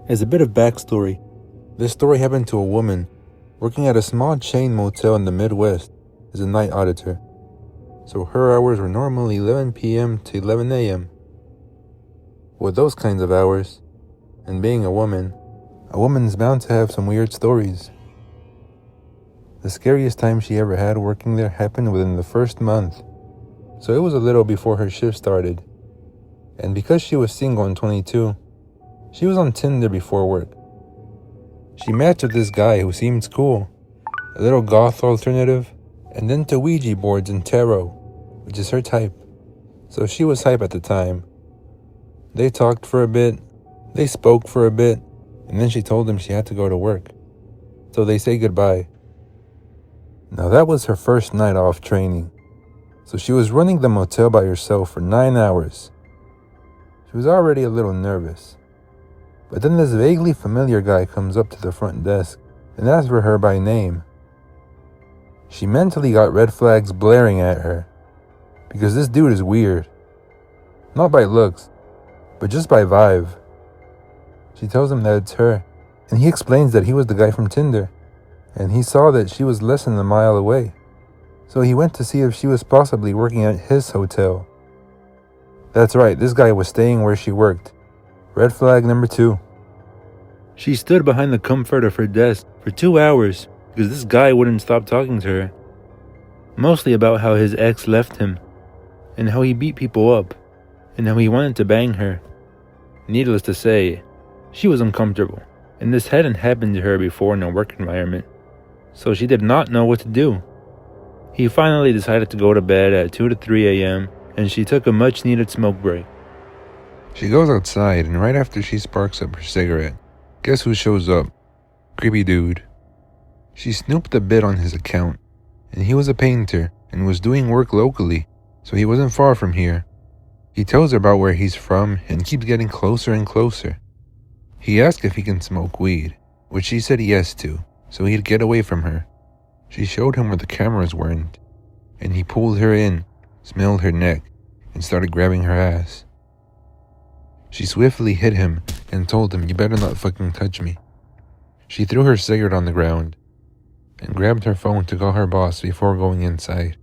As a bit of backstory, this story happened to a woman working at a small chain motel in the Midwest as a night auditor. So her hours were normally 11 p.m. to 11 a.m. With those kinds of hours, and being a woman's bound to have some weird stories. The scariest time she ever had working there happened within the first month, so it was a little before her shift started. And because she was single and 22, she was on Tinder before work. She matched with this guy who seemed cool, a little goth alternative, and into Ouija boards and tarot, which is her type. So she was hype at the time. They talked for a bit, they spoke for a bit, and then she told him she had to go to work. So they say goodbye. Now that was her first night off training. So she was running the motel by herself for 9 hours. She was already a little nervous. But then this vaguely familiar guy comes up to the front desk and asks for her by name. She mentally got red flags blaring at her, because this dude is weird. Not by looks, but just by vibe. She tells him that it's her, and he explains that he was the guy from Tinder, and he saw that she was less than a mile away. So he went to see if she was possibly working at his hotel. That's right, this guy was staying where she worked. Red flag number 2. She stood behind the comfort of her desk for 2 hours because this guy wouldn't stop talking to her. Mostly about how his ex left him, and how he beat people up, and how he wanted to bang her. Needless to say, she was uncomfortable, and this hadn't happened to her before in a work environment, so she did not know what to do. He finally decided to go to bed at 2 to 3 a.m., and she took a much-needed smoke break. She goes outside, and right after she sparks up her cigarette, guess who shows up? Creepy dude. She snooped a bit on his account, and he was a painter and was doing work locally, so he wasn't far from here. He tells her about where he's from and keeps getting closer and closer. He asked if he can smoke weed, which she said yes to, so he'd get away from her. She showed him where the cameras weren't, and he pulled her in, smelled her neck, and started grabbing her ass. She swiftly hit him and told him, "You better not fucking touch me." She threw her cigarette on the ground and grabbed her phone to call her boss before going inside.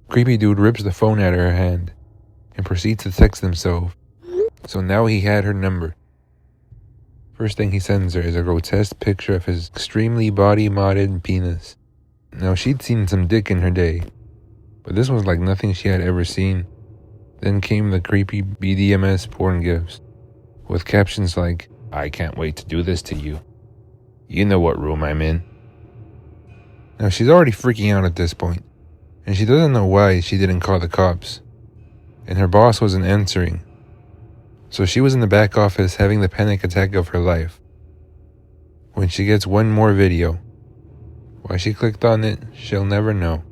Creepy dude rips the phone out of her hand and proceeds to text himself, so now he had her number. First thing he sends her is a grotesque picture of his extremely body-modded penis. Now she'd seen some dick in her day, but this was like nothing she had ever seen. Then came the creepy BDMS porn gifs, with captions like, "I can't wait to do this to you. You know what room I'm in." Now she's already freaking out at this point, and she doesn't know why she didn't call the cops, and her boss wasn't answering. So she was in the back office having the panic attack of her life, when she gets one more video. Why she clicked on it, she'll never know.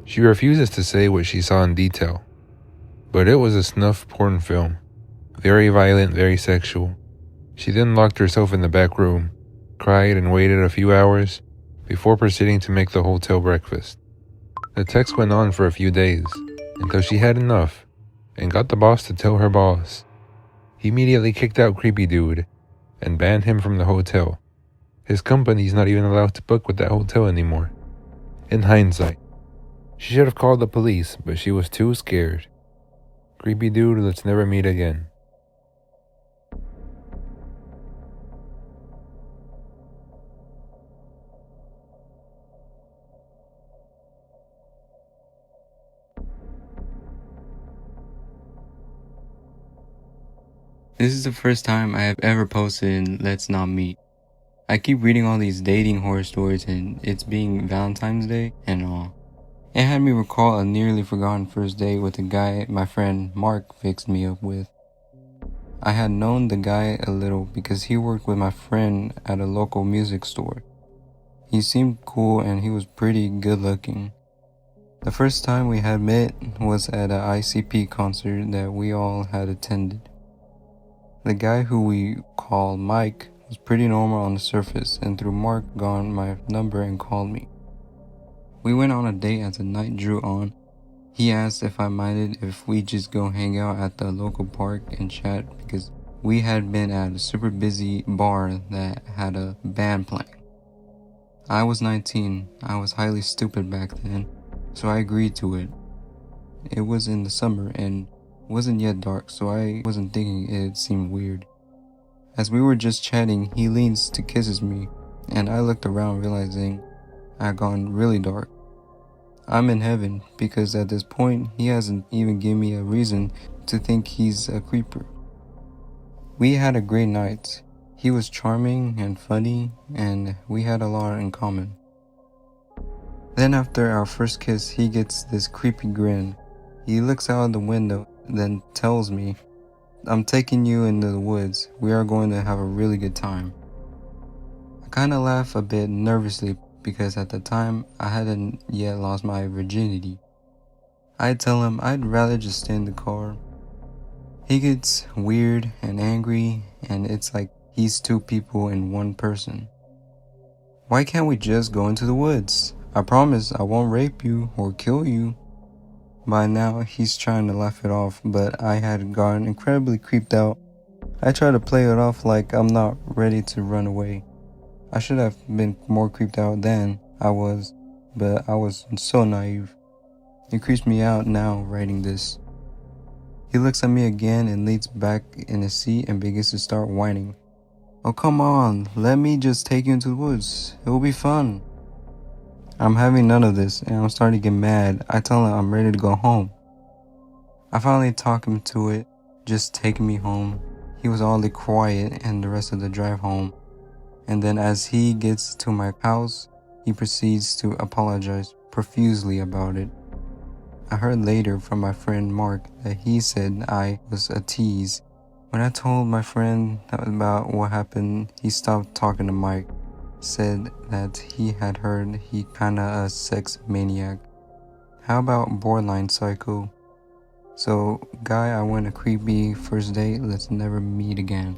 She refuses to say what she saw in detail, but it was a snuff porn film. Very violent, very sexual. She then locked herself in the back room, cried and waited a few hours before proceeding to make the hotel breakfast. The text went on for a few days, until she had enough and got the boss to tell her boss. He immediately kicked out Creepy Dude and banned him from the hotel. His company's not even allowed to book with that hotel anymore. In hindsight, she should have called the police, but she was too scared. Creepy dude, let's never meet again. This is the first time I have ever posted in Let's Not Meet. I keep reading all these dating horror stories, and it's being Valentine's Day and all. It had me recall a nearly forgotten first date with a guy my friend Mark fixed me up with. I had known the guy a little because he worked with my friend at a local music store. He seemed cool and he was pretty good looking. The first time we had met was at an ICP concert that we all had attended. The guy who we call Mike was pretty normal on the surface, and through Mark got my number and called me. We went on a date as the night drew on. He asked if I minded if we just go hang out at the local park and chat because We had been at a super busy bar that had a band playing. I was 19. I was highly stupid back then, so I agreed to it. It was in the summer and wasn't yet dark, so I wasn't thinking it seemed weird. As we were just chatting, he leans to kisses me, and I looked around realizing I had gone really dark. I'm in heaven because at this point, he hasn't even given me a reason to think he's a creeper. We had a great night. He was charming and funny, and we had a lot in common. Then after our first kiss, he gets this creepy grin. He looks out the window, then tells me, "I'm taking you into the woods. We are going to have a really good time." I kinda laugh a bit nervously because at the time, I hadn't yet lost my virginity. I tell him I'd rather just stay in the car. He gets weird and angry, and it's like he's two people in one person. Why can't we just go into the woods? I promise I won't rape you or kill you. By now, he's trying to laugh it off, but I had gotten incredibly creeped out. I try to play it off like I'm not ready to run away. I should have been more creeped out than I was, but I was so naive. It creeps me out now writing this. He looks at me again and leans back in his seat and begins to start whining. "Oh, come on, let me just take you into the woods. It will be fun." I'm having none of this and I'm starting to get mad. I tell him I'm ready to go home. I finally talk him to it, just taking me home. He was oddly quiet and the rest of the drive home. And then as he gets to my house, he proceeds to apologize profusely about it. I heard later from my friend Mark that he said I was a tease. When I told my friend about what happened, he stopped talking to Mike, said that he had heard he kinda a sex maniac. How about borderline psycho? So, guy, I went a creepy first date, let's never meet again.